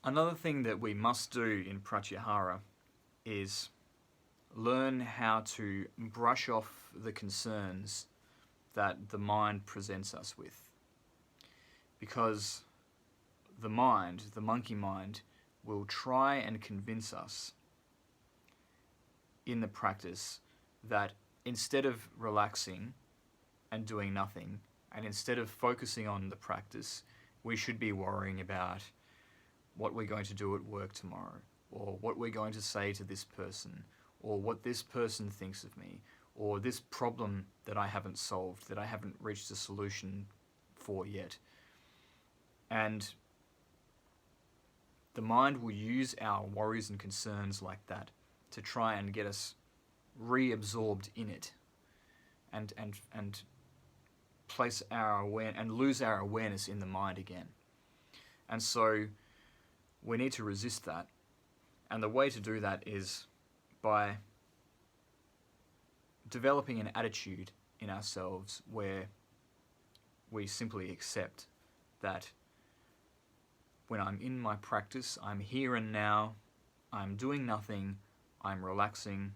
Another thing that we must do in Pratyahara is learn how to brush off the concerns that the mind presents us with. Because the mind, the monkey mind, will try and convince us in the practice that instead of relaxing and doing nothing, and instead of focusing on the practice, we should be worrying about what we're going to do at work tomorrow, or what we're going to say to this person, or what this person thinks of me, or this problem that I haven't solved, that I haven't reached a solution for yet. And the mind will use our worries and concerns like that to try and get us reabsorbed in it, and place our and lose our awareness in the mind again. And so we need to resist that. And the way to do that is by developing an attitude in ourselves where we simply accept that when I'm in my practice, I'm here and now, I'm doing nothing, I'm relaxing.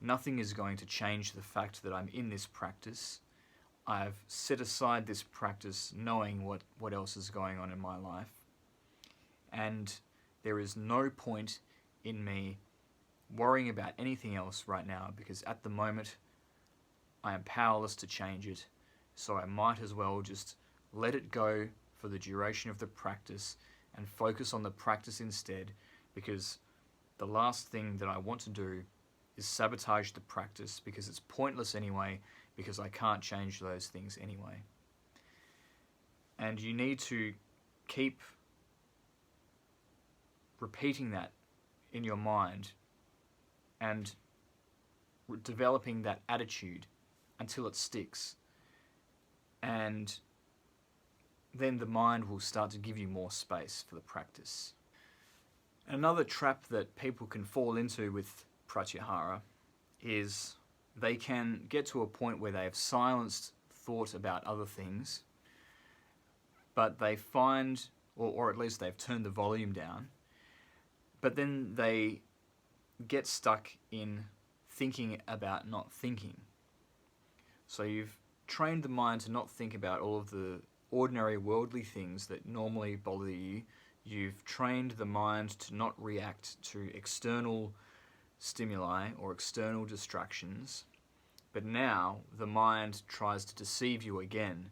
Nothing is going to change the fact that I'm in this practice. I've set aside this practice knowing what else is going on in my life. And there is no point in me worrying about anything else right now, because at the moment I am powerless to change it. So I might as well just let it go for the duration of the practice and focus on the practice instead, because the last thing that I want to do is sabotage the practice, because it's pointless anyway, because I can't change those things anyway. And you need to keep repeating that in your mind and developing that attitude until it sticks. And then the mind will start to give you more space for the practice. Another trap that people can fall into with Pratyahara is they can get to a point where they have silenced thought about other things, but they find, or at least they've turned the volume down, but then they get stuck in thinking about not thinking. So you've trained the mind to not think about all of the ordinary worldly things that normally bother you. You've trained the mind to not react to external stimuli or external distractions. But now the mind tries to deceive you again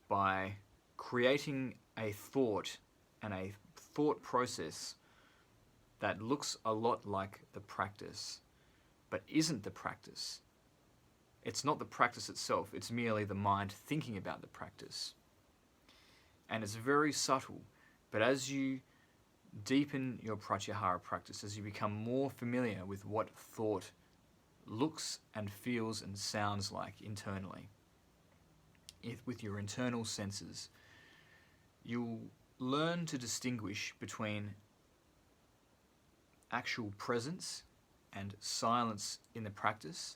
by creating a thought and a thought process that looks a lot like the practice, but isn't the practice. It's not the practice itself, it's merely the mind thinking about the practice. And it's very subtle, but as you deepen your Pratyahara practice, as you become more familiar with what thought looks and feels and sounds like internally, with your internal senses, you'll learn to distinguish between actual presence and silence in the practice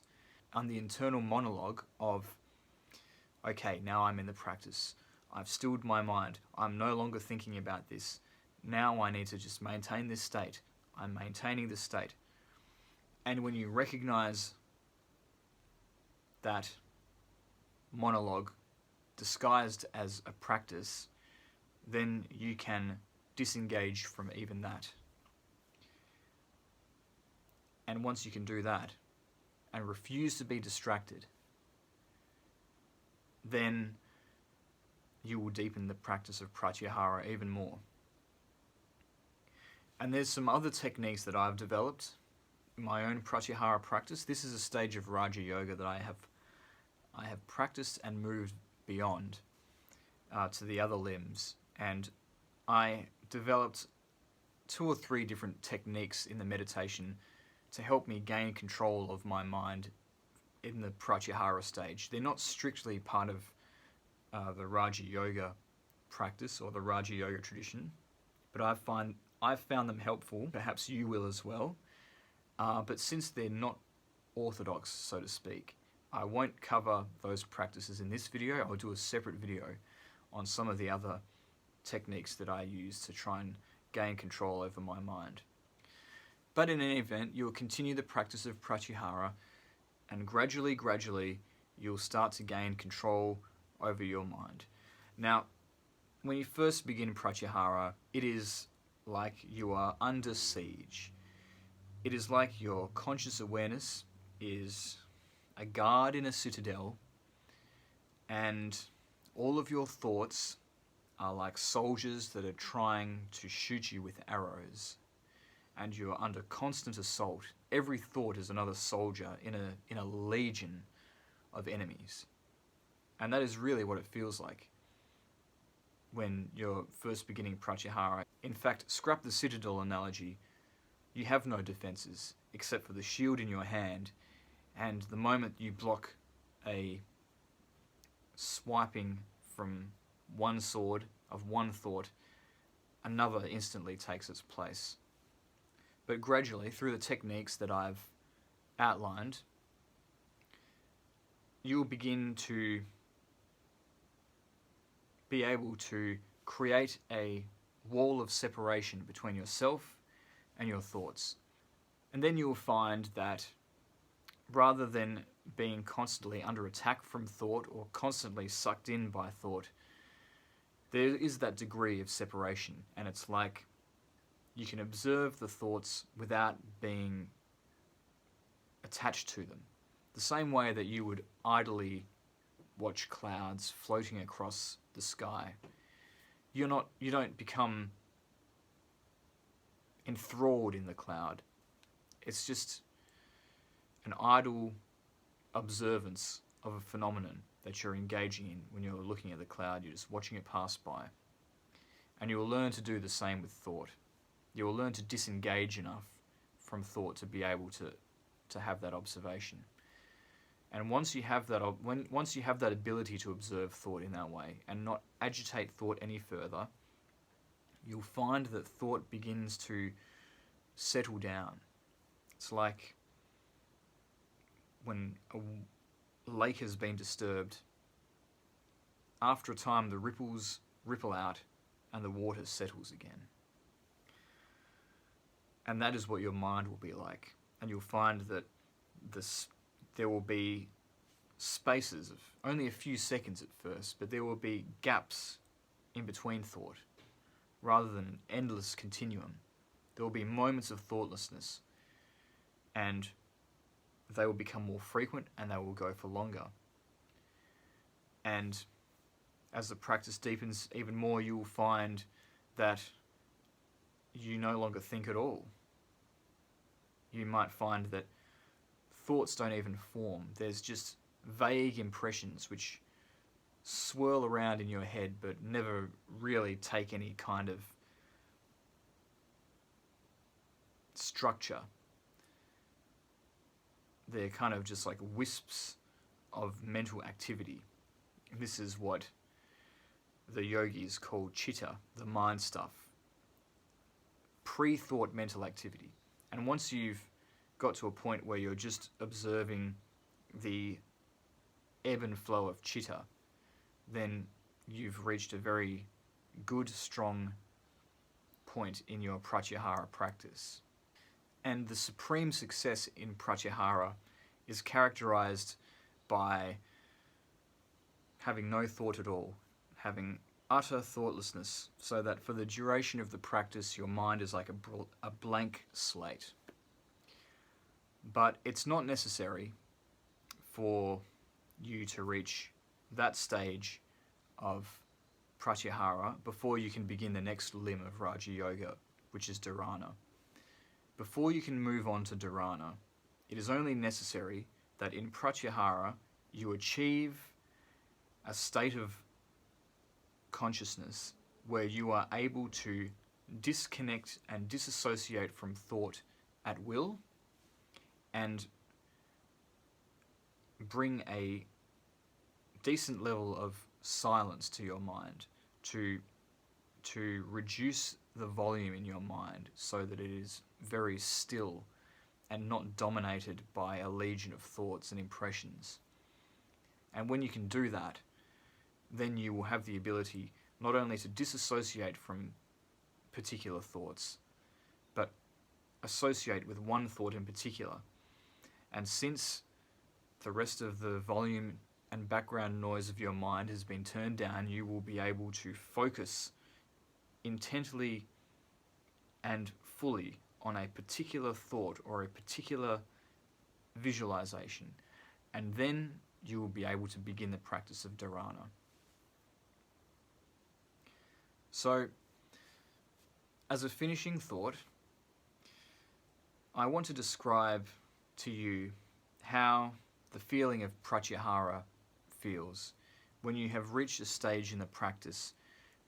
and the internal monologue of, okay, now I'm in the practice. I've stilled my mind. I'm no longer thinking about this. Now I need to just maintain this state. I'm maintaining this state. And when you recognize that monologue disguised as a practice, then you can disengage from even that. And once you can do that and refuse to be distracted, then you will deepen the practice of Pratyahara even more. And there's some other techniques that I've developed in my own Pratyahara practice. This is a stage of Raja Yoga that I have practiced and moved beyond to the other limbs. And I developed 2 or 3 different techniques in the meditation to help me gain control of my mind in the Pratyahara stage. They're not strictly part of the Raja Yoga practice or the Raja Yoga tradition, but I've found them helpful. Perhaps you will as well. But since they're not orthodox, so to speak, I won't cover those practices in this video. I'll do a separate video on some of the other techniques that I use to try and gain control over my mind. But in any event, you'll continue the practice of Pratyahara, and gradually, you'll start to gain control over your mind. Now, when you first begin Pratyahara, it is like you are under siege. It is like your conscious awareness is a guard in a citadel, and all of your thoughts are like soldiers that are trying to shoot you with arrows, and you are under constant assault. Every thought is another soldier in a legion of enemies. And that is really what it feels like when you're first beginning Pratyahara. In fact, scrap the citadel analogy. You have no defenses except for the shield in your hand, and the moment you block a swiping from one sword of one thought, another instantly takes its place. But gradually, through the techniques that I've outlined, you'll begin to be able to create a wall of separation between yourself and your thoughts. And then you'll find that rather than being constantly under attack from thought or constantly sucked in by thought, there is that degree of separation, and it's like you can observe the thoughts without being attached to them. The same way that you would idly watch clouds floating across the sky. You don't become enthralled in the cloud. It's just an idle observance of a phenomenon that you're engaging in when you're looking at the cloud. You're just watching it pass by. And you will learn to do the same with thought. You will learn to disengage enough from thought to be able to have that observation. And once you have that ability to observe thought in that way and not agitate thought any further, you'll find that thought begins to settle down. It's like when a lake has been disturbed. After a time, the ripples ripple out and the water settles again. And that is what your mind will be like. And you'll find that there will be spaces of only a few seconds at first, but there will be gaps in between thought, rather than an endless continuum. There will be moments of thoughtlessness, and they will become more frequent and they will go for longer. And as the practice deepens even more, you will find that you no longer think at all. You might find that thoughts don't even form. There's just vague impressions which swirl around in your head but never really take any kind of structure. They're kind of just like wisps of mental activity. This is what the yogis call chitta, the mind stuff. Pre-thought mental activity. And once you've got to a point where you're just observing the ebb and flow of chitta, then you've reached a very good, strong point in your Pratyahara practice. And the supreme success in Pratyahara is characterized by having no thought at all, having utter thoughtlessness, so that for the duration of the practice your mind is like a blank slate. But it's not necessary for you to reach that stage of Pratyahara before you can begin the next limb of Raja Yoga, which is Dharana. Before you can move on to Dharana, it is only necessary that in Pratyahara you achieve a state of consciousness where you are able to disconnect and disassociate from thought at will and bring a decent level of silence to your mind, to reduce the volume in your mind so that it is very still and not dominated by a legion of thoughts and impressions. And when you can do that, then you will have the ability not only to disassociate from particular thoughts, but associate with one thought in particular. And since the rest of the volume and background noise of your mind has been turned down, you will be able to focus intently and fully on a particular thought or a particular visualization, and then you will be able to begin the practice of dharana. So, as a finishing thought, I want to describe to you how the feeling of pratyahara feels when you have reached a stage in the practice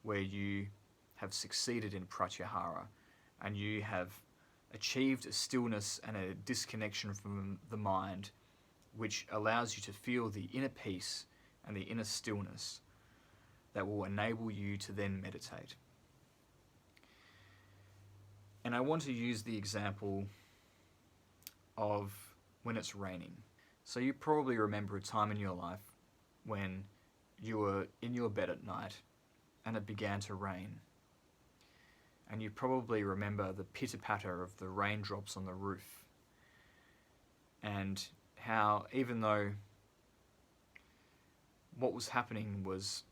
where you have succeeded in pratyahara and you have achieved a stillness and a disconnection from the mind, which allows you to feel the inner peace and the inner stillness that will enable you to then meditate. And I want to use the example of when it's raining. So you probably remember a time in your life when you were in your bed at night and it began to rain. And you probably remember the pitter-patter of the raindrops on the roof, and how even though what was happening was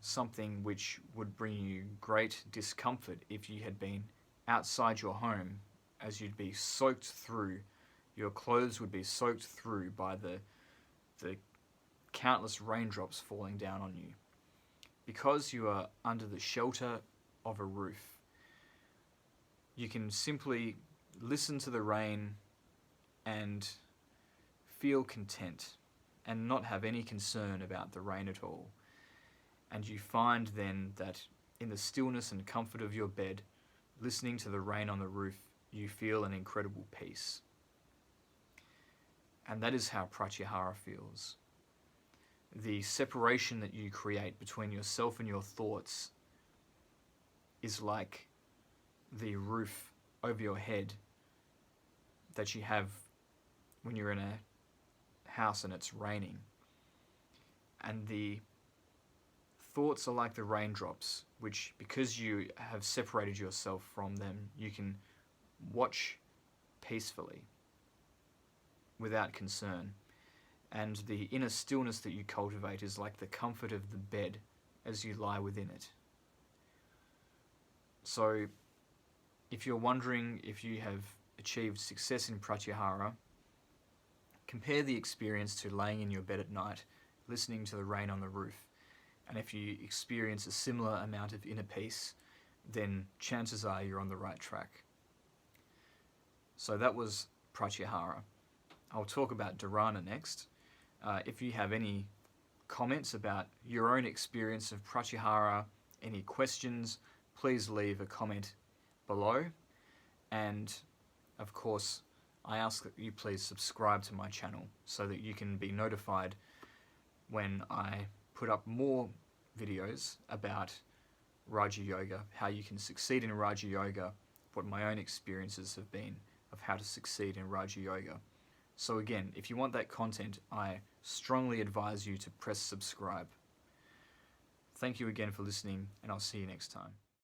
something which would bring you great discomfort if you had been outside your home, as you'd be soaked through, your clothes would be soaked through by the countless raindrops falling down on you. Because you are under the shelter of a roof, you can simply listen to the rain and feel content and not have any concern about the rain at all. And you find then that in the stillness and comfort of your bed, listening to the rain on the roof, you feel an incredible peace. And that is how pratyahara feels. The separation that you create between yourself and your thoughts is like the roof over your head that you have when you're in a house and it's raining. And the thoughts are like the raindrops, which, because you have separated yourself from them, you can watch peacefully without concern. And the inner stillness that you cultivate is like the comfort of the bed as you lie within it. So, if you're wondering if you have achieved success in pratyahara, compare the experience to laying in your bed at night, listening to the rain on the roof. And if you experience a similar amount of inner peace, then chances are you're on the right track. So that was pratyahara. I'll talk about dharana next. If you have any comments about your own experience of pratyahara, any questions, please leave a comment below. And of course, I ask that you please subscribe to my channel so that you can be notified when I put up more videos about Raja Yoga, how you can succeed in Raja Yoga, what my own experiences have been of how to succeed in Raja Yoga. So again, if you want that content, I strongly advise you to press subscribe. Thank you again for listening, and I'll see you next time.